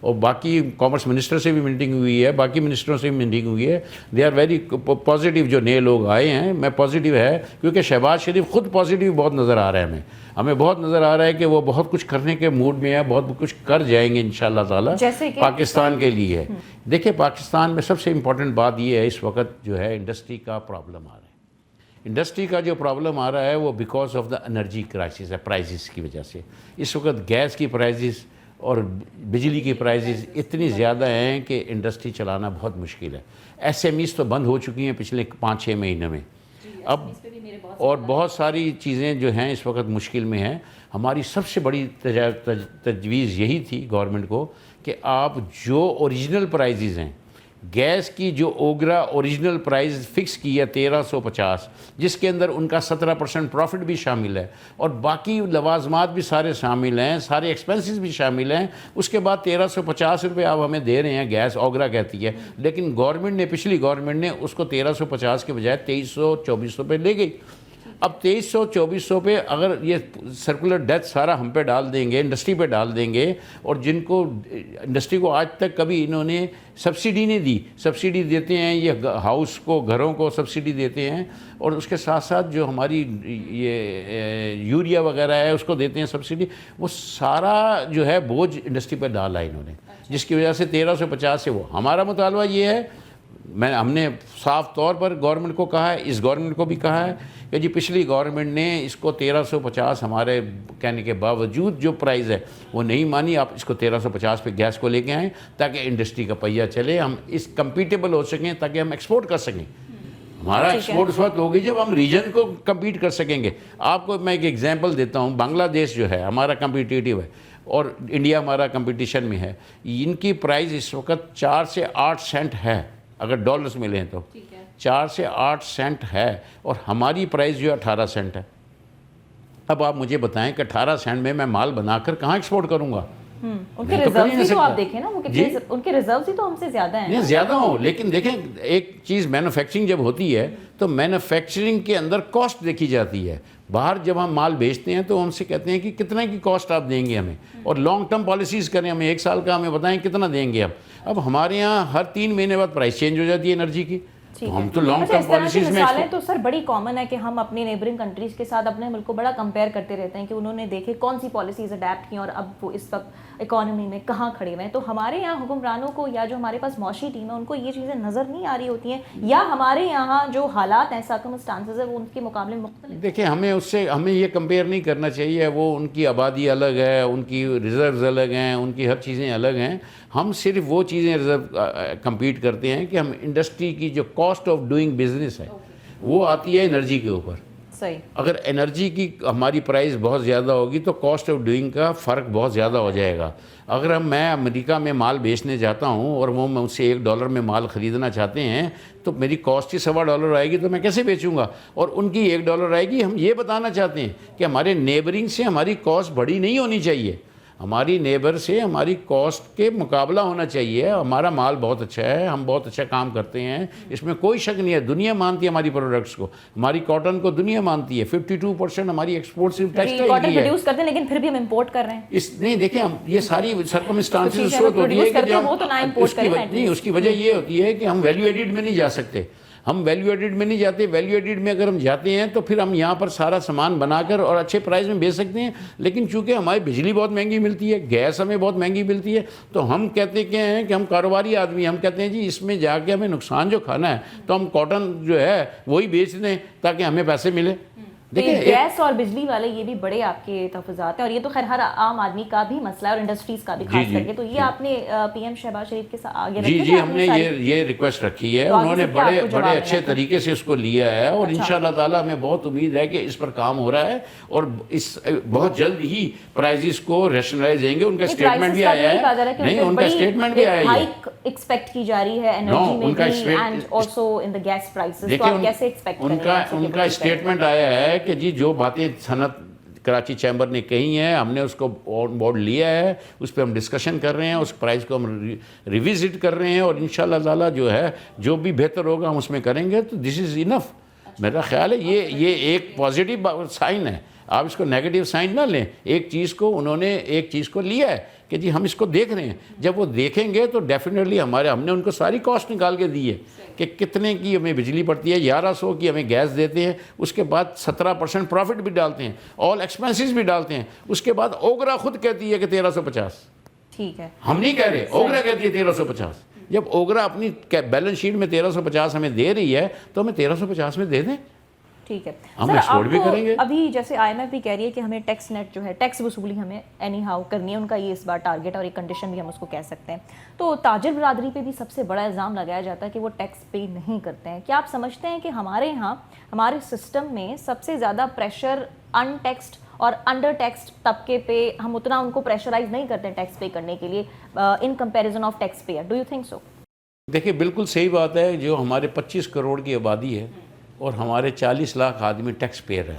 اور باقی commerce minister سے بھی میٹنگ ہوئی ہے, باقی منسٹروں سے بھی میٹنگ ہوئی ہے. دے آر ویری پازیٹیو, جو نئے لوگ آئے ہیں. میں پازیٹیو ہے کیونکہ شہباز شریف خود پازیٹیو بہت نظر آ رہا ہے. ہمیں بہت نظر آ رہا ہے کہ وہ بہت کچھ کرنے کے موڈ میں ہے, بہت کچھ کر جائیں گے انشاءاللہ تعالی پاکستان کے لیے. دیکھیں پاکستان میں سب سے امپورٹنٹ بات یہ ہے اس وقت جو ہے انڈسٹری کا پرابلم آ رہا ہے. انڈسٹری کا جو پرابلم آ رہا ہے وہ because of the energy crisis ہے, پرائزز کی وجہ سے. اس وقت گیس کی پرائزز اور بجلی کی پرائزز اتنی زیادہ ہیں کہ انڈسٹری چلانا بہت مشکل ہے. ایس ایم ایز تو بند ہو چکی ہیں پچھلے 5-6 مہینے میں اب, اور بہت ساری چیزیں جو ہیں اس وقت مشکل میں ہیں. ہماری سب سے بڑی تجویز یہی تھی گورنمنٹ کو کہ آپ جو اوریجنل پرائزز ہیں, گیس کی جو اوگرا اوریجنل پرائز فکس کی ہے 1350, جس کے اندر ان کا 17% پروفٹ بھی شامل ہے اور باقی لوازمات بھی سارے شامل ہیں, سارے ایکسپنسز بھی شامل ہیں. اس کے بعد 1350 روپے آپ ہمیں دے رہے ہیں, گیس اوگرا کہتی ہے, لیکن گورنمنٹ نے, پچھلی گورنمنٹ نے اس کو 1350 کے بجائے 2324 روپے لے گئی. اب 2300-2400 پہ اگر یہ سرکولر ڈیتھ سارا ہم پہ ڈال دیں گے, انڈسٹری پہ ڈال دیں گے, اور جن کو انڈسٹری کو آج تک کبھی انہوں نے سبسڈی نہیں دی, سبسڈی دیتے ہیں یہ ہاؤس کو, گھروں کو سبسڈی دیتے ہیں, اور اس کے ساتھ ساتھ جو ہماری یہ یوریا وغیرہ ہے اس کو دیتے ہیں سبسڈی, وہ سارا جو ہے بوجھ انڈسٹری پہ ڈالا انہوں نے, جس کی وجہ سے 1350 سے وہ. ہمارا مطالبہ یہ ہے, ہم نے صاف طور پر گورنمنٹ کو کہا ہے, اس گورنمنٹ کو بھی کہا ہے کہ جی پچھلی گورنمنٹ نے اس کو 1350 ہمارے کہنے کے باوجود جو پرائز ہے وہ نہیں مانی. آپ اس کو 1350 پہ گیس کو لے کے آئیں تاکہ انڈسٹری کا پہیہ چلے, ہم اس کمپیٹیبل ہو سکیں, تاکہ ہم ایکسپورٹ کر سکیں. ہمارا ایکسپورٹ اس وقت ہوگی جب ہم ریجن کو کمپیٹ کر سکیں گے. آپ کو میں ایک ایگزامپل دیتا ہوں, بنگلہ دیش جو ہے ہمارا کمپیٹیٹیو ہے اور انڈیا ہمارا کمپٹیشن میں ہے. ان کی پرائز اس وقت 4 سے 8 سینٹ ہے, اگر ڈالرز میں لیں تو 4 سے 8 سینٹ ہے, اور ہماری پرائز جو ہے 18 سینٹ ہے. اب آپ مجھے بتائیں کہ 18 سینٹ میں مال بنا کر کہاں ایکسپورٹ کروں گا؟ ان کے ریزروز بھی تو آپ دیکھیں نا, ان کے ریزروز ہی تو ہم سے زیادہ ہیں. نہیں زیادہ ہوں, لیکن دیکھیں ایک چیز مینوفیکچرنگ جب ہوتی ہے تو مینوفیکچرنگ کے اندر کاسٹ دیکھی جاتی ہے. باہر جب ہم مال بیچتے ہیں تو ہم سے کہتے ہیں کہ کتنے کی کاسٹ آپ دیں گے ہمیں, اور لانگ ٹرم پالیسیز کریں, ہمیں 1 سال کا ہمیں بتائیں کتنا دیں گے. اب ہمارے یہاں ہر 3 مہینے بعد پرائس چینج ہو جاتی ہے انرجی کی, تو ہم تو لانگ ٹرم پالیسیز میں. مثالیں تو سر بڑی کامن ہے کہ ہم اپنی نیبرنگ کنٹریز کے ساتھ اپنے ملک کو بڑا کمپیئر کرتے رہتے ہیں کہ انہوں نے دیکھے کون سی پالیسیز اڈیپٹ کی اور اب وہ اس وقت اکانومی میں کہاں کھڑے ہوئے ہیں. تو ہمارے یہاں حکمرانوں کو یا جو ہمارے پاس معاشی ٹیم ہے ان کو یہ چیزیں نظر نہیں آ رہی ہوتی ہیں, یا ہمارے یہاں جو حالات ہیں, سرکمسٹانسز ہیں, وہ ان کے مقابلے میں مختلف. دیکھیں ہمیں یہ کمپیئر نہیں کرنا چاہیے. وہ ان کی آبادی الگ ہے, ان کی ریزروز الگ ہیں, ان کی ہر چیزیں الگ ہیں. ہم صرف وہ چیزیں ریزرو کمپیٹ کرتے ہیں کہ ہم انڈسٹری کی جو کاسٹ آف ڈوئنگ بزنس ہے وہ آتی ہے انرجی کے اوپر. صحیح. اگر انرجی کی ہماری پرائز بہت زیادہ ہوگی تو کاسٹ آف ڈوئنگ کا فرق بہت زیادہ ہو جائے گا. اگر میں امریکہ میں مال بیچنے جاتا ہوں اور وہ میں اس سے $1 میں مال خریدنا چاہتے ہیں تو میری کاسٹ ہی $1.25 آئے گی, تو میں کیسے بیچوں گا؟ اور ان کی $1 آئے گی. ہم یہ بتانا چاہتے ہیں کہ ہمارے نیبرنگ سے ہماری کاسٹ بڑی نہیں ہونی چاہیے, ہماری نیبر سے ہماری کاسٹ کے مقابلہ ہونا چاہیے. ہمارا مال بہت اچھا ہے, ہم بہت اچھا کام کرتے ہیں, اس میں کوئی شک نہیں ہے. دنیا مانتی ہے ہماری پروڈکٹس کو, ہماری کاٹن کو دنیا مانتی ہے. 52% ہماری ایکسپورٹ صرف ٹیکسٹائل کاٹن کی ہے. پروڈیوس کرتے ہیں لیکن پھر بھی ہم امپورٹ کر رہے ہیں. نہیں دیکھیں, ہم یہ ساری سرکمسٹانسز اس وقت ہوتی ہے کہ اس کی وجہ یہ ہوتی ہے کہ ہم ویلیو ایڈڈ میں نہیں جا سکتے. ہم ویلیو ایڈڈ میں نہیں جاتے. ویلیو ایڈڈ میں اگر ہم جاتے ہیں تو پھر ہم یہاں پر سارا سامان بنا کر اور اچھے پرائز میں بیچ سکتے ہیں. لیکن چونکہ ہماری بجلی بہت مہنگی ملتی ہے, گیس ہمیں بہت مہنگی ملتی ہے, تو ہم کہتے کیا ہیں کہ ہم کاروباری آدمی, ہم کہتے ہیں جی اس میں جا کے ہمیں نقصان جو کھانا ہے تو ہم کاٹن جو ہے وہی بیچ دیں تاکہ ہمیں پیسے ملے. گیس اور بجلی والے یہ بھی بڑے آپ کے تحفظات ہیں, اور یہ تو خیر ہر عام آدمی کا بھی مسئلہ ہے اور انڈسٹریز کا بھی خاص کر کے. تو یہ آپ نے پی ایم شہباز شریف کے ساتھ آگے رکھا؟ جی ہم نے یہ ریکویسٹ رکھی ہے, انہوں نے بڑے اچھے طریقے سے اس کو لیا ہے, اور انشاءاللہ تعالی ہمیں بہت امید ہے کہ اس پر کام ہو رہا ہے اور اس بہت جلد ہی پرائزز کو ریشنلائز دیں گے. ان کا اسٹیٹمنٹ بھی آیا ہے, نہیں ان کا اسٹیٹمنٹ بھی آیا ہے, ہائیک ایکسپیکٹ کی جا رہی ہے انرجی میں بھی and also in the gas prices. تو آپ کیسے ایکسپیکٹ کریں گے؟ ان کا اسٹیٹمنٹ آیا ہے کہ جی جو باتیں صنعت کراچی چیمبر نے کہی ہیں ہم نے اس کو آن بورڈ لیا ہے, اس پہ ہم ڈسکشن کر رہے ہیں, اس پرائز کو ہم ریوزٹ کر رہے ہیں, اور انشاءاللہ تعالیٰ جو ہے جو بھی بہتر ہوگا ہم اس میں کریں گے. تو دس از انف. میرا خیال ہے یہ ایک پازیٹیو سائن ہے. آپ اس کو نیگیٹو سائن نہ لیں. ایک چیز کو انہوں نے ایک چیز کو لیا ہے کہ جی ہم اس کو دیکھ رہے ہیں, جب وہ دیکھیں گے تو ڈیفینیٹلی ہم نے ان کو ساری کاسٹ نکال کے دی ہے کہ کتنے کی ہمیں بجلی پڑتی ہے, 1100 کی ہمیں گیس دیتے ہیں, اس کے بعد 17% پروفٹ بھی ڈالتے ہیں, آل ایکسپینسز بھی ڈالتے ہیں, اس کے بعد اوگرا خود کہتی ہے کہ 1350. ٹھیک ہے, ہم نہیں کہہ رہے, اوگرا کہتی ہے 1350. جب اوگرا اپنی بیلنس شیٹ میں 1350 ہمیں دے رہی ہے تو ہمیں 1350 میں دے دیں. ٹھیک ہے, ہم ایکسپورٹ بھی کریں گے. ابھی جیسے آئی ایم ایف بھی کہہ رہی ہے کہ ہمیں ٹیکس نیٹ جو ہے ٹیکس وصولی ہمیں اینی ہاؤ کرنی ہے, ان کا یہ اس بار ٹارگیٹ اور ایک کنڈیشن بھی ہم اس کو کہہ سکتے ہیں. تو تاجر برادری پہ بھی سب سے بڑا الزام لگایا جاتا ہے کہ وہ ٹیکس پے نہیں کرتے ہیں. کیا آپ سمجھتے ہیں کہ ہمارے یہاں ہمارے سسٹم میں سب سے زیادہ پریشر ان ٹیکسڈ اور انڈر ٹیکسڈ طبقے پہ, ہم اتنا ان کو پریشرائز نہیں کرتے ہیں ٹیکس پے کرنے کے لیے in comparison of tax payer? Do you think so? دیکھیے بالکل صحیح بات ہے, جو ہمارے 25 کروڑ کی آبادی ہے اور ہمارے 40 لاکھ آدمی ٹیکس پیئر ہے,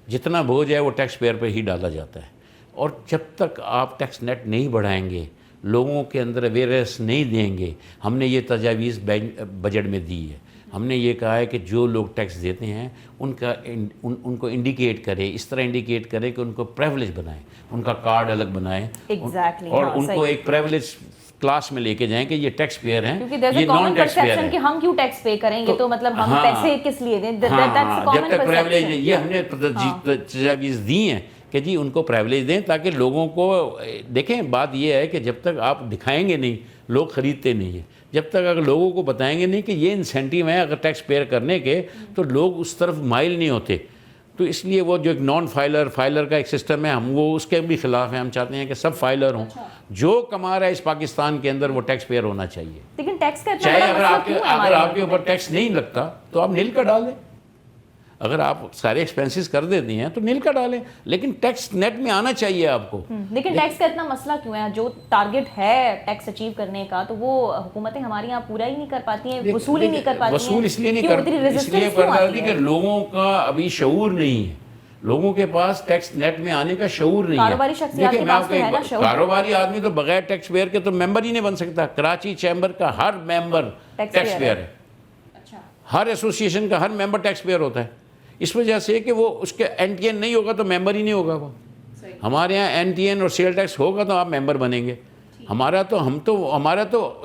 جتنا بوجھ ہے وہ ٹیکس پیئر پہ ہی ڈالا جاتا ہے. اور جب تک آپ ٹیکس نیٹ نہیں بڑھائیں گے, لوگوں کے اندر اویئرنیس نہیں دیں گے, ہم نے یہ تجاویز بجٹ میں دی ہے. ہم نے یہ کہا ہے کہ جو لوگ ٹیکس دیتے ہیں ان کو انڈیکیٹ کرے, اس طرح انڈیکیٹ کرے کہ ان کو پریولیج بنائیں, ان کا کارڈ الگ بنائیں, اور ان کو ایک پریولیج کلاس میں لے کے جائیں کہ یہ ٹیکس پیئر ہیں, یہ نان ٹیکس پیئر ہیں. کہ ہم کیوں ٹیکس پے کریں گے, تو مطلب ہم پیسے کس لیے دیں؟ جب تک پریولیج, یہ ہم نے تجاویز دی ہیں کہ جی ان کو پریولیج دیں تاکہ لوگوں کو دیکھیں. بات یہ ہے کہ جب تک آپ دکھائیں گے نہیں, لوگ خریدتے نہیں ہیں. جب تک اگر لوگوں کو بتائیں گے نہیں کہ یہ انسینٹیو ہیں اگر ٹیکس پیئر کرنے کے, تو لوگ اس طرف مائل نہیں ہوتے. تو اس لیے وہ جو ایک نان فائلر کا ایک سسٹم ہے, ہم وہ اس کے بھی خلاف ہیں. ہم چاہتے ہیں کہ سب فائلر ہوں. جو کما رہا ہے اس پاکستان کے اندر وہ ٹیکس پیئر ہونا چاہیے. لیکن ٹیکس کا چاہے اگر آپ کے اوپر ٹیکس نہیں لگتا تو آپ نیل کا ڈال دیں. اگر آپ سارے ایکسپینسز کر دیتی ہیں تو نیل کا ڈالیں, لیکن ٹیکس نیٹ میں آنا چاہیے آپ کو. لیکن ٹیکس کا اتنا مسئلہ کیوں ہے؟ جو ٹارگیٹ ہے ٹیکس اچیو کرنے کا تو وہ حکومتیں ہماری یہاں پورا ہی نہیں کر پاتی ہیں, وصول ہی نہیں کر پاتی ہیں. وصول اس لیے نہیں کرتی کہ لوگوں کا ابھی شعور نہیں ہے. لوگوں کے پاس ٹیکس نیٹ میں آنے کا شعور نہیں ہے. کاروباری شخصیات کے پاس تو ہے نا شعور. کاروباری آدمی تو بغیر ٹیکس پیئر کے تو ممبر ہی نہیں بن سکتا. کراچی چیمبر کا ہر ممبر ٹیکس پیئر ہے. ہر ایسوسیشن کا ہر ممبر ٹیکس پیئر ہوتا ہے. اس وجہ سے کہ وہ اس کے این ٹی این نہیں ہوگا تو ممبر ہی نہیں ہوگا. وہ ہمارے یہاں این ٹی این اور سیل ٹیکس ہوگا تو آپ ممبر بنیں گے. ہمارا تو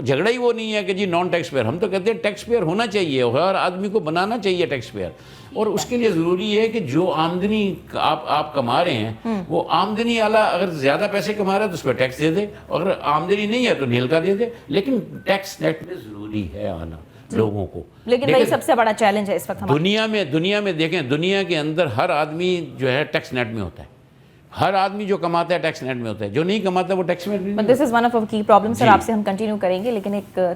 جھگڑا ہی وہ نہیں ہے کہ جی نان ٹیکس پیئر. ہم تو کہتے ہیں ٹیکس پیئر ہونا چاہیے, ہر آدمی کو بنانا چاہیے ٹیکس پیئر. اور اس کے لیے ضروری ہے کہ جو آمدنی آپ کما رہے ہیں وہ آمدنی والا اگر زیادہ پیسے کما رہا ہے تو اس پہ ٹیکس دے دے, اگر آمدنی نہیں ہے تو نیل کا دے دے. لیکن ٹیکس نیٹ میں ضروری ہے آنا لوگوں کو. لیکن وہی سب سے بڑا چیلنج ہے اس وقت دنیا میں دیکھیں, دنیا کے اندر ہر آدمی جو ہے ٹیکس نیٹ میں ہوتا ہے. ہر آدمی جو کماتا ہے ٹیکس نیٹ میں ہوتا ہے, جو نہیں کماتا وہ ٹیکس نیٹ میں. دس از ون آف کی پرابلم. سر آپ سے ہم کنٹینیو کریں گے لیکن ایک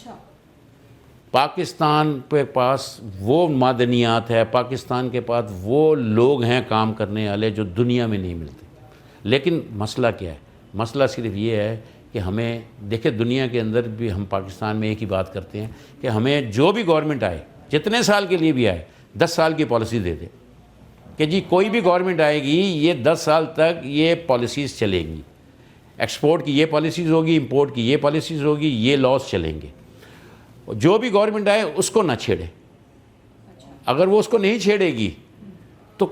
اچھا پاکستان کے پاس وہ معدنیات ہے، پاکستان کے پاس وہ لوگ ہیں کام کرنے والے جو دنیا میں نہیں ملتے. لیکن مسئلہ کیا ہے؟ مسئلہ صرف یہ ہے کہ ہمیں دیکھیں دنیا کے اندر بھی ہم پاکستان میں ایک ہی بات کرتے ہیں کہ ہمیں جو بھی گورنمنٹ آئے جتنے سال کے لیے بھی آئے 10 سال کی پالیسی دے دے کہ جی کوئی بھی گورنمنٹ آئے گی یہ 10 سال تک یہ پالیسیز چلیں گی، ایکسپورٹ کی یہ پالیسیز ہوگی، امپورٹ کی یہ پالیسیز ہوگی، یہ لاس چلیں گے. جو بھی گورنمنٹ آئے اس کو نہ چھیڑے. اگر وہ اس کو نہیں چھیڑے گی تو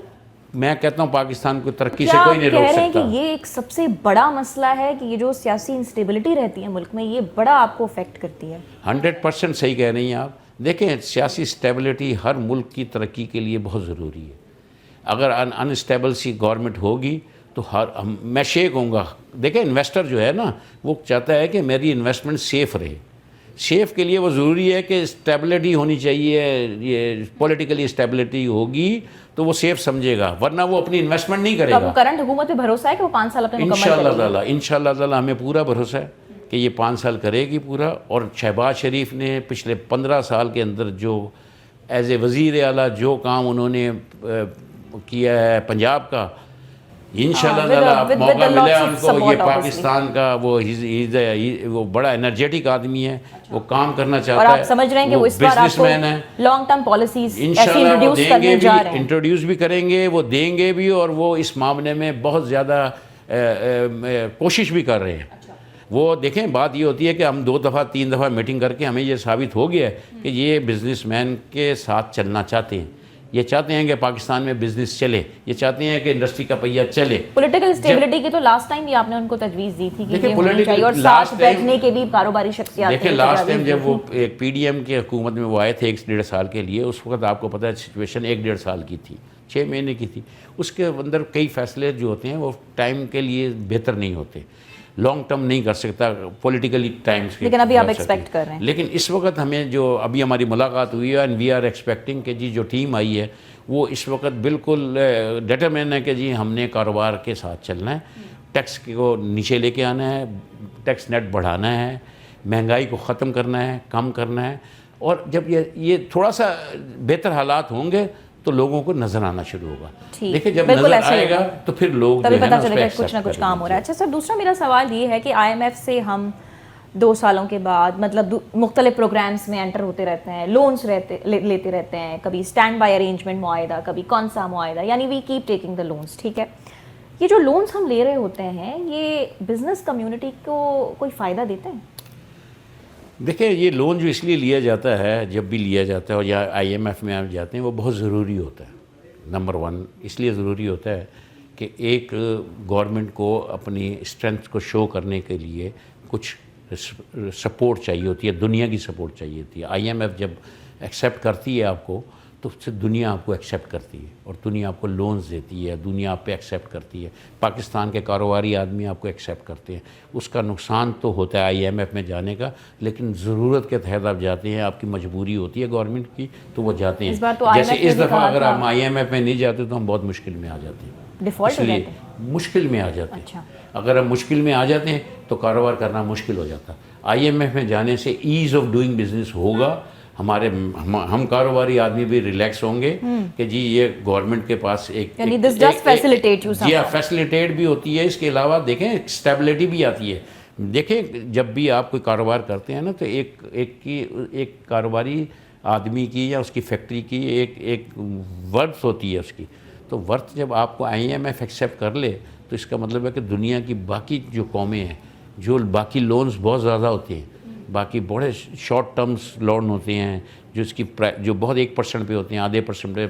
میں کہتا ہوں پاکستان کو ترقی سے کوئی نہیں روک کہہ رہے ہیں سکتا. کہ یہ ایک سب سے بڑا مسئلہ ہے کہ یہ جو سیاسی انسٹیبلٹی رہتی ہے ملک میں یہ بڑا آپ کو افیکٹ کرتی ہے؟ 100% صحیح کہہ رہی ہیں آپ. دیکھیں سیاسی اسٹیبلٹی ہر ملک کی ترقی کے لیے بہت ضروری ہے. اگر انسٹیبل سی گورنمنٹ ہوگی تو میں شیک ہوں گا. دیکھیں انویسٹر جو ہے نا وہ چاہتا ہے کہ میری انویسٹمنٹ سیف رہے. سیف کے لیے وہ ضروری ہے کہ اسٹیبلٹی ہونی چاہیے. یہ پولیٹیکلی اسٹیبلٹی ہوگی تو وہ سیف سمجھے گا، ورنہ وہ اپنی انویسٹمنٹ نہیں کرے گا. کرنٹ حکومت پہ بھروسہ ہے کہ وہ 5 سال اپنے مکمل انشاءاللہ تعالی ہمیں پورا بھروسہ ہے کہ یہ 5 سال کرے گی پورا. اور شہباز شریف نے پچھلے 15 سال کے اندر جو ایز اے وزیر اعلیٰ جو کام انہوں نے کیا ہے پنجاب کا، انشاءاللہ تعالی موقع ملا ان کو. یہ پاکستان کا وہ بڑا انرجیٹک آدمی ہے، وہ کام کرنا چاہتا ہے. اور آپ سمجھ رہے ہیں کہ وہ اس بار آپ کو لانگ ٹرم پالیسیز ایسی انٹروڈیوس کرنے جا رہے ہیں؟ انٹروڈیوس بھی کریں گے، وہ دیں گے بھی، اور وہ اس معاملے میں بہت زیادہ کوشش بھی کر رہے ہیں. وہ دیکھیں بات یہ ہوتی ہے کہ ہم 2 دفعہ 3 دفعہ میٹنگ کر کے ہمیں یہ ثابت ہو گیا ہے کہ یہ بزنس مین کے ساتھ چلنا چاہتے ہیں. یہ چاہتے ہیں کہ پاکستان میں بزنس چلے، یہ چاہتے ہیں کہ انڈسٹری کا پہیہ چلے. پولیٹیکل اسٹیبلٹی کی تو لاسٹ ٹائم بھی آپ نے ان کو تجویز دی تھی کہ یہ ہونی چاہیے، اور ساتھ بیٹھنے کے بھی کاروباری شخصیات. دیکھیں لاسٹ ٹائم جب وہ ایک پی ڈی ایم کی حکومت میں وہ آئے تھے 1.5 سال کے لیے، اس وقت آپ کو پتہ ہے سچویشن 1.5 سال کی تھی، 6 مہینے کی تھی. اس کے اندر کئی فیصلے جو ہوتے ہیں وہ ٹائم کے لیے بہتر نہیں ہوتے، لانگ ٹرم نہیں کر سکتا پولیٹیکلی ٹائمز کے. لیکن ابھی آپ ایکسپیکٹ کر رہے ہیں. لیکن اس وقت ہمیں جو ابھی ہماری ملاقات ہوئی ہے اینڈ وی آر ایکسپیکٹنگ کہ جی جو ٹیم آئی ہے وہ اس وقت بالکل ڈیٹرمن ہے کہ جی ہم نے کاروبار کے ساتھ چلنا ہے، ٹیکس کو نیچے لے کے آنا ہے، ٹیکس نیٹ بڑھانا ہے، مہنگائی کو ختم کرنا ہے، کم کرنا ہے. اور جب یہ تھوڑا سا بہتر حالات ہوں گے تو لوگوں کو نظر آنا شروع ہوگا. دیکھیں جب نظر آئے گا تو پھر لوگ تبھی پتہ چلے گا کچھ نہ کچھ کام ہو رہا ہے. اچھا سر، دوسرا میرا سوال یہ ہے کہ آئی ایم ایف سے ہم 2 سالوں کے بعد مطلب مختلف پروگرامز میں انٹر ہوتے رہتے ہیں، لونز لیتے رہتے ہیں، کبھی اسٹینڈ بائی ارینجمنٹ معاہدہ، کبھی کون سا معاہدہ، یعنی we keep taking the loans. ٹھیک ہے، یہ جو لونز ہم لے رہے ہوتے ہیں یہ بزنس کمیونٹی کو کوئی فائدہ دیتے ہیں؟ دیکھیں یہ لون جو اس لیے لیا جاتا ہے، جب بھی لیا جاتا ہے اور یا آئی ایم ایف میں آپ جاتے ہیں، وہ بہت ضروری ہوتا ہے. نمبر 1 اس لیے ضروری ہوتا ہے کہ ایک گورنمنٹ کو اپنی اسٹرینتھ کو شو کرنے کے لیے کچھ سپورٹ چاہیے ہوتی ہے، دنیا کی سپورٹ چاہیے ہوتی ہے. آئی ایم ایف جب ایکسیپٹ کرتی ہے آپ کو تو پھر دنیا آپ کو ایکسیپٹ کرتی ہے اور دنیا آپ کو لونز دیتی ہے، دنیا آپ پہ ایکسیپٹ کرتی ہے. پاکستان کے کاروباری آدمی آپ کو ایکسیپٹ کرتے ہیں. اس کا نقصان تو ہوتا ہے آئی ایم ایف میں جانے کا، لیکن ضرورت کے تحت آپ جاتے ہیں، آپ کی مجبوری ہوتی ہے گورنمنٹ کی تو وہ جاتے ہیں. جیسے اس دفعہ اگر ہم آئی ایم ایف میں نہیں جاتے تو ہم بہت مشکل میں آ جاتے ہیں. ڈیفالٹ لیے مشکل میں آ جاتے ہیں. اگر ہم مشکل میں آ جاتے ہیں تو کاروبار کرنا مشکل ہو جاتا. آئی ایم ایف میں جانے سے ایز آف ڈوئنگ بزنس ہوگا. ہم کاروباری آدمی بھی ریلیکس ہوں گے کہ جی یہ گورنمنٹ کے پاس ایک جی ہاں فیسلیٹیٹ بھی ہوتی ہے. اس کے علاوہ دیکھیں اسٹیبلٹی بھی آتی ہے. دیکھیں جب بھی آپ کوئی کاروبار کرتے ہیں نا تو ایک کاروباری آدمی کی یا اس کی فیکٹری کی ایک ورتھ ہوتی ہے اس کی. تو ورتھ جب آپ کو آئی ایم ایف ایکسیپٹ کر لے تو اس کا مطلب ہے کہ دنیا کی باقی جو قومیں ہیں جو باقی لونز بہت زیادہ ہوتے ہیں، باقی بڑے شارٹ ٹرمز لون ہوتے ہیں جو اس کی جو بہت 1% پہ ہوتے ہیں، آدھے % پہ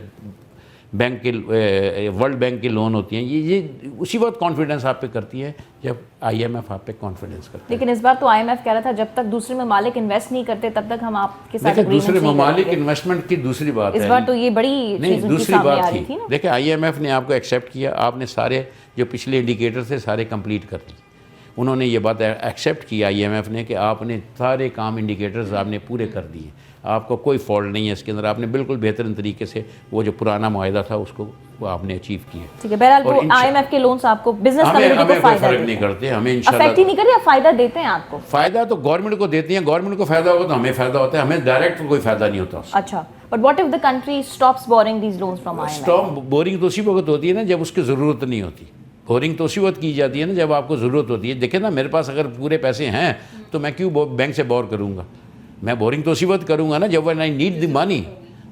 بینک کے ورلڈ بینک کے لون ہوتے ہیں. یہ اسی وقت کانفیڈنس آپ پہ کرتی ہے جب آئی ایم ایف آپ پہ کانفیڈنس کرتی ہے. لیکن اس بار تو آئی ایم ایف کہہ رہا تھا جب تک دوسرے ممالک انویسٹ نہیں کرتے تب تک ہم آپ کے ساتھ دوسرے ممالک انویسٹمنٹ کی دوسری بات ہے. اس بار تو یہ بڑی نہیں دوسری بات تھی. دیکھیں آئی ایم ایف نے آپ کو ایکسیپٹ کیا، آپ نے سارے جو پچھلے انڈیکیٹر تھے سارے کمپلیٹ کر دیے. انہوں نے یہ بات ایکسیپٹ کی IMF نے کہ آپ نے سارے کام انڈیکیٹرز آپ نے پورے کر دیے, آپ کو کوئی فالٹ نہیں ہے اس کے اندر, آپ نے بالکل بہترین طریقے سے وہ جو پرانا معاہدہ تھا اس کو آپ نے اچیو کیا. ٹھیک ہے, بہرحال وہ IMF کے لونز آپ کو بزنس کمیونٹی کو فائدہ فرق نہیں کرتے, ہمیں انشاءاللہ افیکٹ ہی نہیں کرتے, فائدہ دیتے ہیں آپ کو. فائدہ تو گورنمنٹ کو دیتی ہیں, گورنمنٹ کو فائدہ ہوگا تو ہمیں فائدہ ہوتا ہے, ہمیں ڈائریکٹ کوئی فائدہ نہیں ہوتا. اچھا, but what if the country stops borrowing these loans from IMF? Stop boring تو اسی وقت ہوتی ہے نا جب اس کی ضرورت نہیں ہوتی. بورنگ تو اسی وقت کی جاتی ہے نا جب آپ کو ضرورت ہوتی ہے. دیکھیں نا, میرے پاس اگر پورے پیسے ہیں تو میں کیوں بینک سے بور کروں گا؟ میں بورنگ تو اسی وقت کروں گا نا جب when I need the money.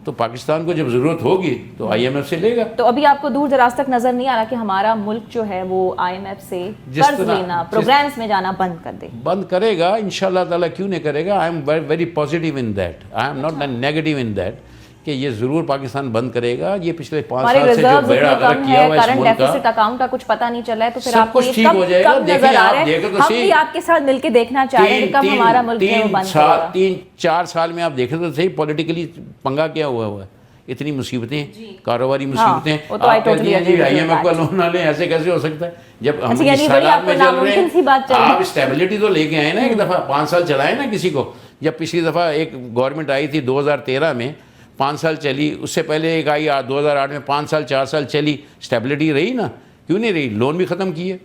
تو پاکستان کو جب ضرورت ہوگی تو IMF سے لے گا. تو ابھی آپ کو دور دراز تک نظر نہیں آ رہا کہ ہمارا ملک جو ہے وہ IMF سے قرض لینا, پروگرامز میں جانا بند کر دے؟ بند کرے گا انشاءاللہ تعالیٰ, کیوں نہیں کرے گا. I am very positive in that. I am not negative in that کہ یہ ضرور پاکستان بند کرے گا. یہ پچھلے 5 سال سے جو بیڑا غرق کیا ہوا اس ملک کا, ڈیفیسٹ اکاؤنٹ کا کچھ پتہ نہیں چلا ہے, تو پھر سب آپ کو کچھ یہ ٹھیک ہو جائے گا. دیکھیں آپ دیکھیں تو ہم بھی آپ کے ساتھ مل کے دیکھنا چاہ رہے ہیں کہ کب ہمارا ملک ہے وہ بند کرے گا. 3-4 سال میں آپ دیکھیں تو صحیح پولیٹیکلی پنگا کیا ہوا ہے, اتنی مصیبتیں, کاروباری مصیبتیں. آپ کہتی ہیں جی IMF کا لون نہ لیں, ایسے کیسے ہو سکتا ہے جب ہم اس حالات میں چل رہے ہیں. آپ اسٹیبلٹی تو لے کے آئے نا, ایک دفعہ 5 سال چلائے نا کسی کو. جب پچھلی دفعہ ایک گورنمنٹ آئی تھی 2013 میں, 5 سال چلی, اس سے پہلے ایک آئی 2008 میں, 5 سال 4 سال چلی, اسٹیبلٹی رہی نا, کیوں نہیں رہی؟ لون بھی ختم کیے.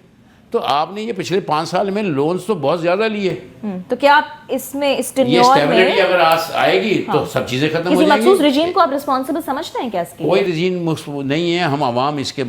تو آپ نے یہ پچھلے 5 سال میں لونز تو بہت زیادہ لیے. تو کیا آپ اس میں اس یہ ٹینیور میں اسٹیبلٹی اگر آئے گی تو سب چیزیں ختم ہو کسی جائیں گی. مخصوص رجیم کو آپ ریسپانسبل سمجھتے ہیں کیا اس کی؟ کوئی رجیم نہیں ہے, ہم عوام اس کے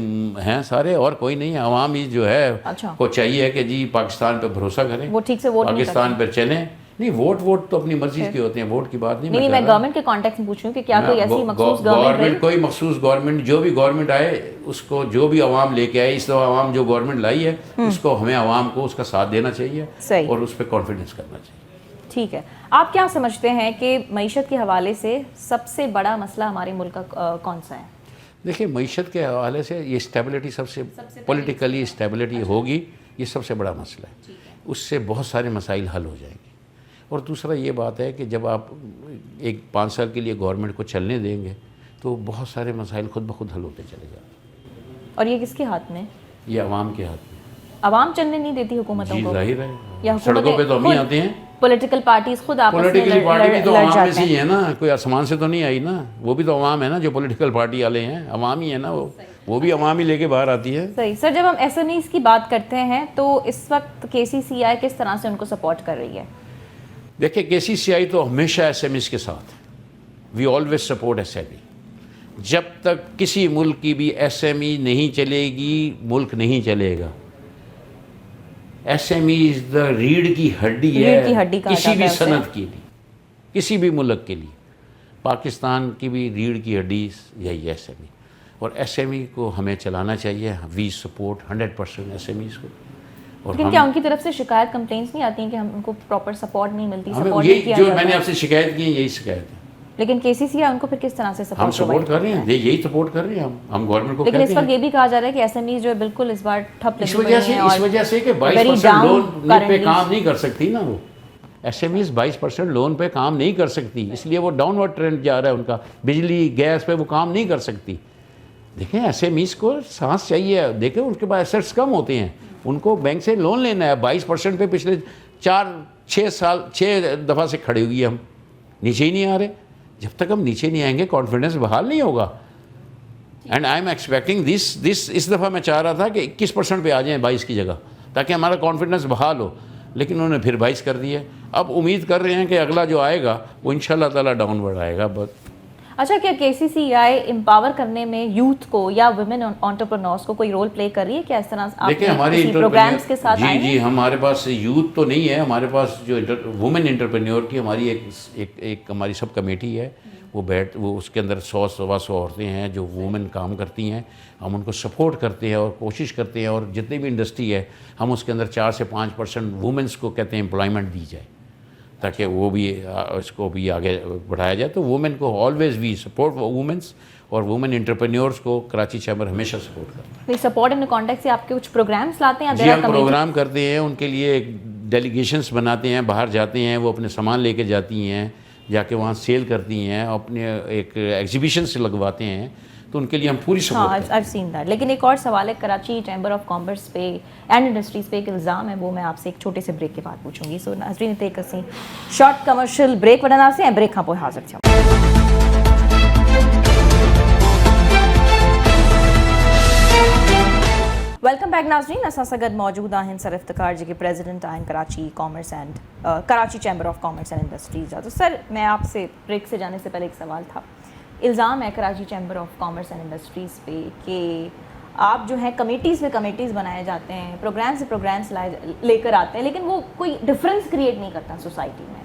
ہیں سارے, اور کوئی نہیں ہے. عوام ہی جو ہے کو چاہیے کہ جی پاکستان پہ بھروسہ کریں, وہ ٹھیک سے ووٹ نہیں پاکستان پہ چلیں. نہیں, ووٹ تو اپنی مرضی کے ہوتے ہیں, ووٹ کی بات نہیں. میں گورنمنٹ کے کانٹیکٹ میں پوچھ رہی ہوں کہ کیا کوئی ایسی مخصوص گورنمنٹ, کوئی مخصوص گورنمنٹ, جو بھی گورنمنٹ آئے اس کو, جو بھی عوام لے کے آئے, اس طرح عوام جو گورنمنٹ لائی ہے اس کو ہمیں عوام کو اس کا ساتھ دینا چاہیے اور اس پہ کانفیڈنس کرنا چاہیے. ٹھیک ہے. آپ کیا سمجھتے ہیں کہ معیشت کے حوالے سے سب سے بڑا مسئلہ ہمارے ملک کا کون سا ہے؟ دیکھیں, معیشت کے حوالے سے یہ اسٹیبلٹی, سب سے پولیٹیکلی اسٹیبلٹی ہوگی, یہ سب سے بڑا مسئلہ ہے. اس سے بہت سارے مسائل حل ہو جائیں گے. اور دوسرا یہ بات ہے کہ جب آپ ایک 5 سال کے لیے گورنمنٹ کو چلنے دیں گے تو بہت سارے مسائل خود بخود حل ہوتے چلے جائیں گے. اور یہ کس کے ہاتھ میں؟ یہ عوام کے ہاتھ میں. عوام چلنے نہیں دیتی حکومتوں کو؟ ظاہر ہے, سڑکوں پہ تو ہم ہی آتے ہیں. پولیٹیکل پارٹیز خود آپس میں پولیٹیکل پارٹی بھی تو عوام میں سے ہیں. ہی ہے نا, کوئی آسمان سے تو نہیں آئی نا, وہ بھی تو عوام ہے نا. جو پولیٹیکل پارٹی والے ہیں عوام ہی ہے نا, وہ بھی عوام ہی لے کے باہر آتی ہے. صحیح. سر, جب ہم SMEs کی بات کرتے ہیں تو اس وقت KCCI کس طرح سے ان کو سپورٹ کر رہی ہے؟ دیکھیں, KCCI تو ہمیشہ SMEs کے ساتھ ہے. We always support SME. جب تک کسی ملک کی بھی SME نہیں چلے گی, ملک نہیں چلے گا. SME دا ریڑھ کی ہڈی ہے کسی بھی صنعت کے لیے, کسی بھی ملک کے لیے. پاکستان کی بھی ریڑھ کی ہڈی یہی SME, اور SME کو ہمیں چلانا چاہیے. وی سپورٹ 100% SMEs کو. لیکن کیا ان کی طرف سے شکایت, کمپلینٹس نہیں آتی ہیں کہ ہم ان کو پراپر سپورٹ نہیں ملتی؟ جو میں نے آپ سے شکایت کی ہے یہی شکایت ہے. لیکن KCCI ان کو پھر کس طرح سے ہم سپورٹ کر رہے ہیں, یہی سپورٹ کر رہے ہیں ہم گورنمنٹ کو. لیکن اس وقت یہ بھی کہا جا رہا ہے کہ SMEs جو ہے بالکل اس بار ٹھپ لگی ہوئی ہیں. اس وجہ سے کہ 22% لون پہ کام نہیں کر سکتی نا. وہ SMEs 22% لون پہ کام نہیں کر سکتی, اس لیے وہ ڈاؤن ورڈ ٹرینڈ جا رہا ہے ان کا. بجلی گیس پہ وہ کام نہیں کر سکتی. دیکھیں SMEs کو سانس چاہیے. دیکھیں ان کے پاس ایسٹس کم ہوتے ہیں, ان کو بینک سے لون لینا ہے. 22% پہ پچھلے 6 دفعہ سے کھڑے ہوئی ہم, نیچے ہی نہیں آ رہے. جب تک ہم نیچے نہیں آئیں گے کانفیڈنس بحال نہیں ہوگا. And I am expecting this اس دفعہ میں چاہ رہا تھا کہ 21% پہ آ جائیں 22 کی جگہ, تاکہ ہمارا کانفیڈنس بحال ہو. لیکن انہوں نے پھر 22 کر دیا. اب امید کر رہے ہیں کہ اگلا جو آئے گا وہ انشاءاللہ تعالیٰ ڈاؤن ورڈ آئے گا. اچھا, کیا KCCI امپاور کرنے میں یوتھ کو یا ویمن انٹرپرینورز کو کوئی رول پلے کر رہی ہے کیا اس طرح آپ نے پروگرامز کے ساتھ؟ جی, ہمارے پاس یوتھ تو نہیں ہے. ہمارے پاس جو وومن انٹرپرینور کی ہماری ایک ہماری سب کمیٹی ہے. وہ اس کے اندر 100-125 عورتیں ہیں جو وومن کام کرتی ہیں. ہم ان کو سپورٹ کرتے ہیں اور کوشش کرتے ہیں, اور جتنی بھی انڈسٹری ہے ہم اس کے اندر 4 سے 5% وومنس کو کہتے ہیں امپلائمنٹ دی جائے, تاکہ وہ بھی اس کو بھی آگے بڑھایا جائے. تو وومن کو آلویز وی سپورٹ وومنس, اور وومن انٹرپرینورز کو کراچی چیمبر ہمیشہ سپورٹ کرتا ہے. سپورٹ ان کانٹیکٹ سے آپ کے کچھ پروگرامز لاتے ہیں؟ جی, ہم پروگرام کرتے ہیں ان کے لیے, ڈیلیگیشنس بناتے ہیں, باہر جاتے ہیں, وہ اپنے سامان لے کے جاتی ہیں, جا کے وہاں سیل کرتی ہیں, اپنے ایک ایگزیبیشنس لگواتے ہیں. تو ان کے لیے ہم پوری سپورٹ ہاں I've seen that. لیکن ایک اور سوال ہے کراچی چیمبر آف کامرس پہ اینڈ انڈسٹریز پہ ایک الزام ہے, وہ میں آپ سے ایک چھوٹے سے بریک کے بعد پوچھوں گی. سو ناظرین تے کسی شارٹ کمرشل بریک وڈنا سے بریک کھاں پوءِ حاضر تھیوں. ویلکم بیک ناظرین. اساں ساں گڈ موجود آہن سر افتخار جی کے پریزیڈنٹ آہن Karachi commerce and Karachi chamber of commerce and industries. تو سر میں آپ سے بریک سے جانے سے پہلے ایک سوال تھا. الزام ہے Karachi chamber of commerce and industries پہ کہ آپ جو ہیں کمیٹیز پہ کمیٹیز بنائے جاتے ہیں, پروگرام سے پروگرامس لے کر آتے ہیں, لیکن وہ کوئی ڈفرینس کریٹ نہیں کرتا سوسائٹی میں.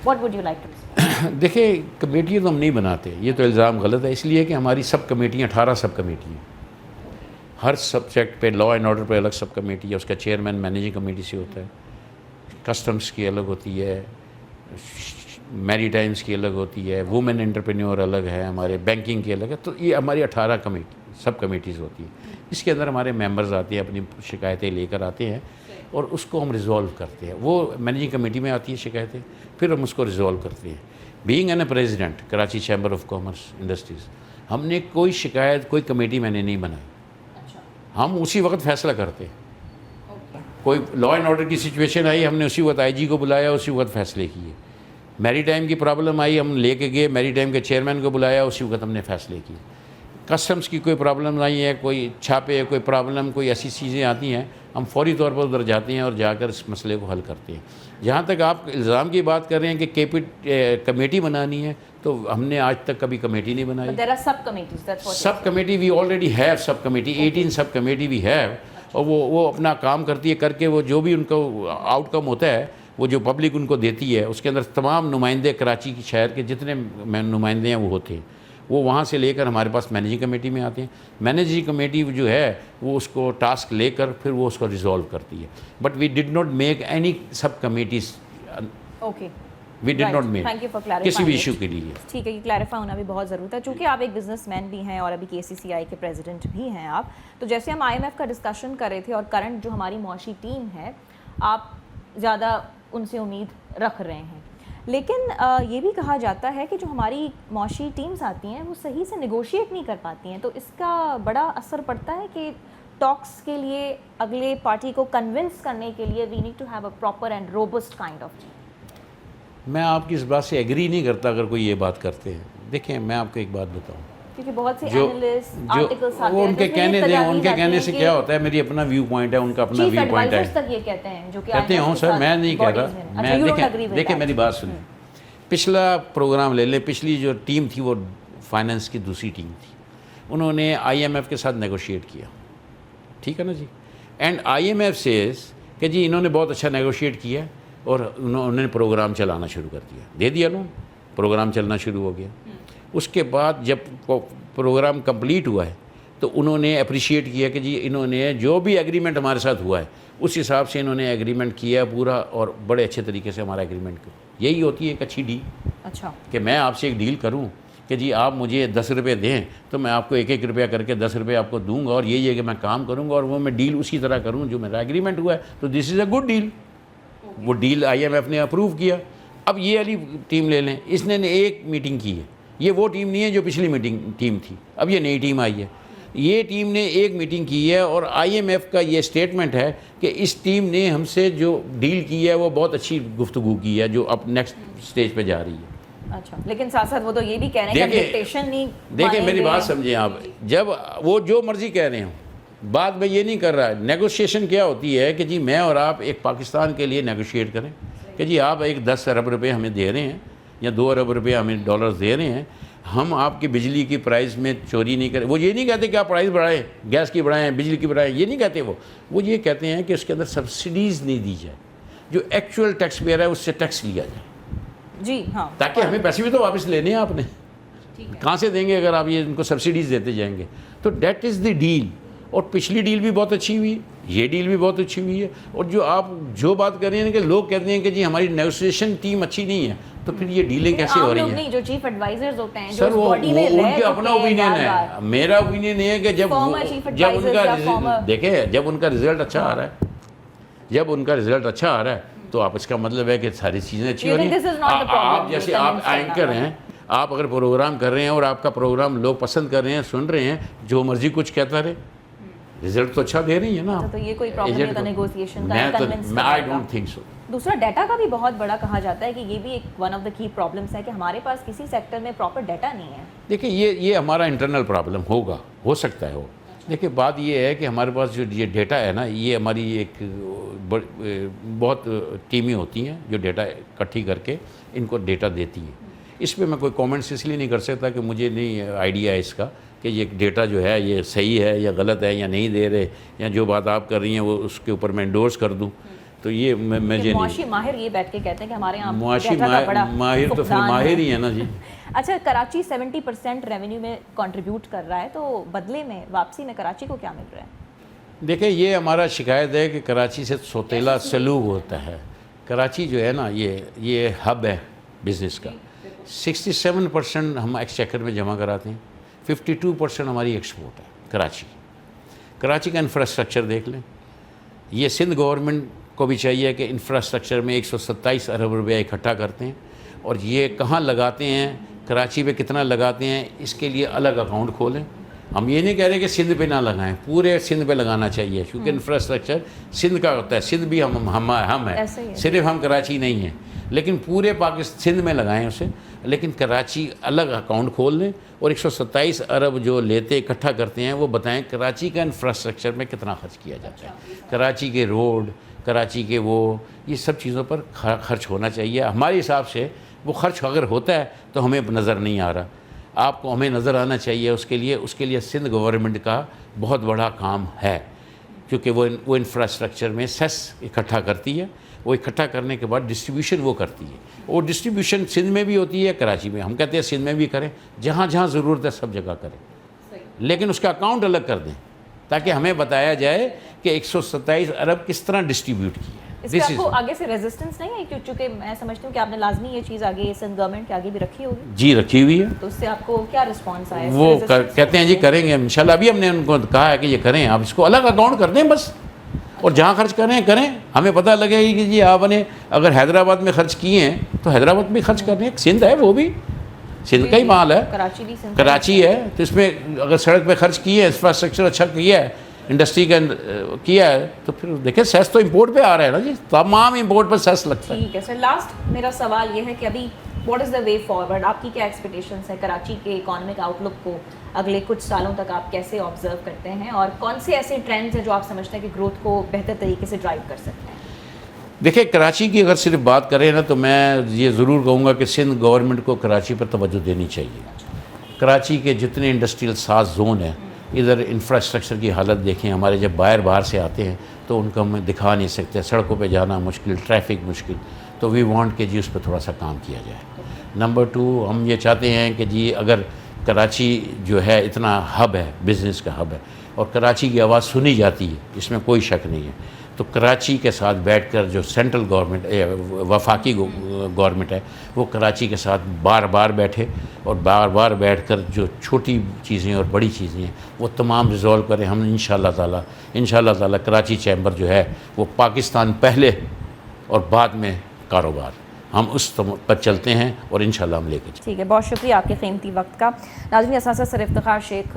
What would you like to? دیکھیں کمیٹیاں تو ہم نہیں بناتے, یہ تو الزام غلط ہے, اس لیے کہ ہماری سب کمیٹیاں 18 سب کمیٹی ہیں. ہر سبجیکٹ پہ لا اینڈ آرڈر پہ الگ سب کمیٹی ہے, اس کا چیئرمین مینیجنگ کمیٹی سے ہوتا ہے, کسٹمز کی الگ ہوتی ہے, میری ٹائمز کی الگ ہوتی ہے, وومن انٹرپرینیور الگ ہے, ہمارے بینکنگ کی الگ ہے. تو یہ ہماری 18 کمیٹی سب کمیٹیز ہوتی ہیں. اس کے اندر ہمارے ممبرز آتے ہیں, اپنی شکایتیں لے کر آتے ہیں اور اس کو ہم ریزولو کرتے ہیں. وہ مینیجنگ کمیٹی میں آتی ہیں شکایتیں, پھر ہم اس کو ریزولو کرتے ہیں. Being an a president Karachi chamber of commerce industries, ہم نے کوئی شکایت کوئی کمیٹی میں نے نہیں بنائی, ہم اسی وقت فیصلہ کرتے ہیں. کوئی لا اینڈ آرڈر کی سچویشن آئی, ہم نے اسی وقت آئی جی کو بلایا, اسی وقت فیصلے کیے. میری ٹائم کی پرابلم آئی, ہم لے کے گئے, میری ٹائم کے چیئرمین کو بلایا, اسی وقت ہم نے فیصلے کیے. کسٹمز کی کوئی پرابلم آئی ہے, کوئی چھاپے, کوئی پرابلم, کوئی ایسی چیزیں آتی ہیں, ہم فوری طور پر ادھر جاتے ہیں اور جا کر اس مسئلے کو حل کرتے ہیں. جہاں تک آپ الزام کی بات کر رہے ہیں کہ کمیٹی بنانی ہے, تو ہم نے آج تک کبھی کمیٹی نہیں بنائی. Sub committee we already have sub committee 18 sub committee we have, اور وہ اپنا کام کرتی ہے, کر کے وہ جو بھی ان کو آؤٹ کم ہوتا ہے, وہ جو پبلک ان کو دیتی ہے, اس کے اندر تمام نمائندے کراچی کی شہر کے جتنے نمائندے ہیں وہ ہوتے ہیں. وہ وہاں سے لے کر ہمارے پاس مینیجنگ کمیٹی میں آتے ہیں. مینیجنگ کمیٹی جو ہے وہ اس کو ٹاسک لے کر پھر وہ اس کو ریزولو کرتی ہے. But we did not make any sub committees, okay we did not make کسی بھی ایشو کے لیے. ٹھیک ہے, یہ کلیریفائی ہونا بھی بہت ضرورت ہے, چونکہ آپ ایک بزنس مین بھی ہیں اور ابھی KCCI کے پریزیڈنٹ بھی ہیں آپ. تو جیسے ہم IMF کا ڈسکشن کر رہے تھے, اور کرنٹ جو ہماری معاشی ٹیم ہے, آپ زیادہ ان سے امید رکھ رہے ہیں, لیکن یہ بھی کہا جاتا ہے کہ جو ہماری معاشی ٹیمز آتی ہیں وہ صحیح سے نیگوشیٹ نہیں کر پاتی ہیں. تو اس کا بڑا اثر پڑتا ہے کہ ٹاکس کے لیے اگلے پارٹی کو کنونس کرنے کے لیے we need to have a proper and robust kind of. میں آپ کی اس بات سے ایگری نہیں کرتا اگر کوئی یہ بات کرتے ہیں. دیکھیں میں آپ کو ایک بات بتاؤں, کیونکہ بہت سے اینالسٹ آرٹیکلز آتے ہیں, وہ ان کے کہنے دیں, ان کے کہنے سے کیا ہوتا ہے, میری اپنا ویو پوائنٹ ہے, ان کا اپنا ویو پوائنٹ ہے. تک یہ کہتے ہیں جو کہ کہتے ہوں سر, میں نہیں کہہ رہا. میں دیکھیں میری بات سنیں, پچھلا پروگرام لے لیں, پچھلی جو ٹیم تھی وہ فائننس کی دوسری ٹیم تھی, انہوں نے IMF کے ساتھ نیگوشیٹ کیا, ٹھیک ہے نا جی. اینڈ IMF سیز کہ جی انہوں نے بہت اچھا نیگوشیٹ کیا اور انہوں نے پروگرام چلانا شروع کر دیا, دے دیا لون, پروگرام چلنا شروع ہو گیا. اس کے بعد جب پروگرام کمپلیٹ ہوا ہے تو انہوں نے اپریشیٹ کیا کہ جی انہوں نے جو بھی ایگریمنٹ ہمارے ساتھ ہوا ہے اس حساب سے انہوں نے ایگریمنٹ کیا پورا, اور بڑے اچھے طریقے سے ہمارا ایگریمنٹ کیا. یہی ہوتی ہے ایک اچھی ڈیل. اچھا, کہ میں آپ سے ایک ڈیل کروں کہ جی آپ مجھے 10 روپے دیں تو میں آپ کو 1-1 روپیہ کر کے 10 روپے آپ کو دوں گا, اور یہی ہے کہ میں کام کروں گا اور وہ میں ڈیل اسی طرح کروں جو میرا ایگریمنٹ ہوا ہے. تو دس از اے گڈ ڈیل. وہ ڈیل IMF نے اپروو کیا. اب یہ والی ٹیم لے لیں, اس نے ایک میٹنگ کی ہے, یہ وہ ٹیم نہیں ہے جو پچھلی ٹیم تھی, اب یہ نئی ٹیم آئی ہے. یہ ٹیم نے ایک میٹنگ کی ہے, اور IMF کا یہ اسٹیٹمنٹ ہے کہ اس ٹیم نے ہم سے جو ڈیل کی ہے وہ بہت اچھی گفتگو کی ہے جو اب نیکسٹ اسٹیج پہ جا رہی ہے. اچھا, لیکن ساتھ ساتھ وہ تو یہ بھی کہہ رہے ہیں کہ ڈکٹیشن نہیں. دیکھیں میری بات سمجھیں آپ, جب وہ جو مرضی کہہ رہے ہوں, بات میں یہ نہیں کر رہا ہے. نیگوشیشن کیا ہوتی ہے کہ جی میں اور آپ ایک پاکستان کے لیے نیگوشیٹ کریں کہ جی آپ ایک 10 ارب روپے ہمیں دے رہے ہیں یا 2 ارب روپے ہمیں ڈالرز دے رہے ہیں, ہم آپ کی بجلی کی پرائز میں چوری نہیں کریں. وہ یہ نہیں کہتے کہ آپ پرائز بڑھائیں, گیس کی بڑھائیں, بجلی کی بڑھائیں, یہ نہیں کہتے. وہ یہ کہتے ہیں کہ اس کے اندر سبسڈیز نہیں دی جائے, جو ایکچوئل ٹیکس پیئر ہے اس سے ٹیکس لیا جائے. جی ہاں, تاکہ ہمیں پیسے بھی تو واپس لینے ہیں. آپ نے کہاں سے دیں گے اگر آپ یہ ان کو سبسڈیز دیتے جائیں گے؟ تو دیٹ از دی ڈیل. اور پچھلی ڈیل بھی بہت اچھی ہوئی, یہ ڈیل بھی بہت اچھی ہوئی ہے. اور جو آپ جو بات کر رہے ہیں کہ لوگ کہتے ہیں کہ جی ہماری نیگوسیشن ٹیم اچھی نہیں ہے, تو پھر یہ ڈیلیں کیسے ہو رہی ہیں؟ جو چیف ایڈوائزرز ہوتے ہیں, سر وہ ان کے اپنا اوپینین ہے. میرا اوپینین یہ ہے کہ جب ان کا دیکھیں جب ان کا رزلٹ اچھا آ رہا ہے تو آپ اس کا مطلب ہے کہ ساری چیزیں اچھی ہو رہی ہیں. آپ جیسے آپ اینکر ہیں, آپ اگر پروگرام کر رہے ہیں اور آپ کا پروگرام لوگ پسند کر رہے ہیں, سن رہے ہیں, جو مرضی کچھ کہتا رہے, رزلٹ تو اچھا دے رہی ہیں نا. تو یہ کوئی پرابلم نہیں ہوتا نیگوسیشن کا, آئی ڈونٹ تھنک سو. دوسرا ڈیٹا کا بھی بہت بڑا کہا جاتا ہے کہ یہ بھی ایک ون آف دا کی پرابلمس ہے کہ ہمارے پاس کسی سیکٹر میں پراپر ڈیٹا نہیں ہے. دیکھیں یہ ہمارا انٹرنل پرابلم ہوگا, ہو سکتا ہے وہ. دیکھیں بات یہ ہے کہ ہمارے پاس جو یہ ڈیٹا ہے نا, یہ ہماری ایک بہت ٹیمیں ہوتی ہیں جو ڈیٹا اکٹھی کر کے ان کو ڈیٹا دیتی ہیں. اس پہ میں کوئی کامنٹس اس لیے نہیں کر سکتا کہ مجھے نہیں آئیڈیا ہے اس کا کہ یہ ڈیٹا جو ہے یہ صحیح ہے یا غلط ہے یا نہیں دے رہے, یا جو بات آپ کر رہی ہیں وہ اس کے اوپر میں انڈورس کر دوں. تو یہ مجھے معاشی ماہر یہ بیٹھ کے کہتے ہیں کہ ہمارے یہاں معاشی ماہر تو پھر ماہر ہی ہے نا جی. اچھا, کراچی 70% ریونیو میں کنٹریبیوٹ کر رہا ہے, تو بدلے میں واپسی میں کراچی کو کیا مل رہا ہے؟ دیکھیں یہ ہمارا شکایت ہے کہ کراچی سے سوتیلا سلوک ہوتا ہے. کراچی جو ہے نا یہ ہب ہے بزنس کا. 67% ہم ایکسچیکر میں جمع کراتے ہیں, 52% ہماری ایکسپورٹ ہے. کراچی کا انفراسٹرکچر دیکھ لیں. یہ سندھ گورنمنٹ کو بھی چاہیے کہ انفراسٹرکچر میں 127 ارب روپیہ اکٹھا کرتے ہیں, اور یہ کہاں لگاتے ہیں, کراچی پہ کتنا لگاتے ہیں, اس کے لیے الگ اکاؤنٹ کھولیں. ہم یہ نہیں کہہ رہے کہ سندھ پہ نہ لگائیں, پورے سندھ پہ لگانا چاہیے, کیونکہ انفراسٹرکچر سندھ کا ہوتا ہے. سندھ بھی ہم ہیں, صرف ہم کراچی نہیں ہیں, لیکن پورے پاکستان سندھ میں لگائیں اسے. لیکن کراچی الگ اکاؤنٹ کھول لیں, اور 127 ارب جو لیتے اکٹھا کرتے ہیں وہ بتائیں کراچی کا انفراسٹرکچر میں کتنا خرچ کیا جاتا ہے. کراچی کے روڈ, کراچی کے یہ سب چیزوں پر خرچ ہونا چاہیے. ہمارے حساب سے وہ خرچ اگر ہوتا ہے تو ہمیں نظر نہیں آ رہا. آپ کو ہمیں نظر آنا چاہیے. اس کے لیے سندھ گورنمنٹ کا بہت بڑا کام ہے, کیونکہ وہ انفراسٹرکچر میں سیس اکٹھا کرتی ہے. وہ اکٹھا کرنے کے بعد ڈسٹریبیوشن وہ کرتی ہے, اور ڈسٹریبیوشن سندھ میں بھی ہوتی ہے, کراچی میں. ہم کہتے ہیں سندھ میں بھی کریں, جہاں جہاں ضرورت ہے سب جگہ کریں, لیکن اس کا اکاؤنٹ الگ کر دیں تاکہ ہمیں بتایا جائے کہ 127 ارب کس طرح ڈسٹریبیوٹ کی ہے. اس کا آپ کو آگے سے ریزسٹنس نہیں ہے, چونکہ میں سمجھتی ہوں کہ آپ نے لازمی یہ چیز آگے سندھ گورنمنٹ کے آگے بھی رکھی ہوگی. جی رکھی ہوئی ہے. تو اس سے آپ کو کیا رسپانس آیا؟ وہ کہتے ہیں جی کریں گے انشاءاللہ. ابھی ہم نے ان کو کہا ہے کہ یہ کریں, آپ اس کو الگ اکاؤنٹ کر دیں بس, اور جہاں خرچ کریں. ہمیں پتہ لگے گی کہ جی آپ نے اگر حیدرآباد میں خرچ کیے ہیں تو حیدرآباد میں خرچ کرنے. سندھ ہے, وہ بھی سندھ کا ہی مال ہے, کراچی ہے, تو اس میں اگر سڑک پہ خرچ کیے, انفراسٹرکچر اچھا کیا ہے, انڈسٹری کا کیا ہے, تو پھر دیکھیں سیس تو امپورٹ پہ آ رہا ہے نا جی, تمام امپورٹ پر سیس لگتا ہے. ٹھیک ہے سر, لاسٹ میرا سوال یہ ہے کہ ابھی what is the way forward, آپ کی کیا ایکسپیکٹیشنس ہے کراچی کے اکانومک آؤٹ لک کو اگلے کچھ سالوں تک آپ کیسے آبزرو کرتے ہیں, اور کون سے ایسے ٹرینڈز ہیں جو آپ سمجھتے ہیں کہ گروتھ کو بہتر طریقے سے ڈرائیو کر سکتے ہیں؟ دیکھیں کراچی کی اگر صرف بات کریں نا تو میں یہ ضرور کہوں گا کہ سندھ گورنمنٹ کو کراچی پر توجہ دینی چاہیے. کراچی کے جتنے انڈسٹریل 7 زون ہیں, ادھر انفراسٹرکچر کی حالت دیکھیں. ہمارے جب باہر سے آتے ہیں تو ان کو ہم دکھا نہیں سکتے, سڑکوں پہ جانا مشکل, ٹریفک مشکل. تو وی وانٹ کہ جی اس پہ تھوڑا سا کام کیا جائے. نمبر 2, ہم یہ چاہتے ہیں کہ جی اگر کراچی جو ہے اتنا ہب ہے, بزنس کا ہب ہے, اور کراچی کی آواز سنی جاتی ہے, اس میں کوئی شک نہیں ہے, تو کراچی کے ساتھ بیٹھ کر جو سینٹرل گورنمنٹ وفاقی گورنمنٹ ہے وہ کراچی کے ساتھ بار بیٹھے, اور بار بیٹھ کر جو چھوٹی چیزیں اور بڑی چیزیں ہیں وہ تمام ریزولو کریں. ہم انشاءاللہ تعالی کراچی چیمبر جو ہے وہ پاکستان پہلے اور بعد میں کاروبار, ہم اس پر چلتے ہیں اور انشاءاللہ ہم لے کے چلیں. ٹھیک ہے, بہت شکریہ آپ کے قیمتی وقت کا. ناظرین, اساسا سر افتخار شیخ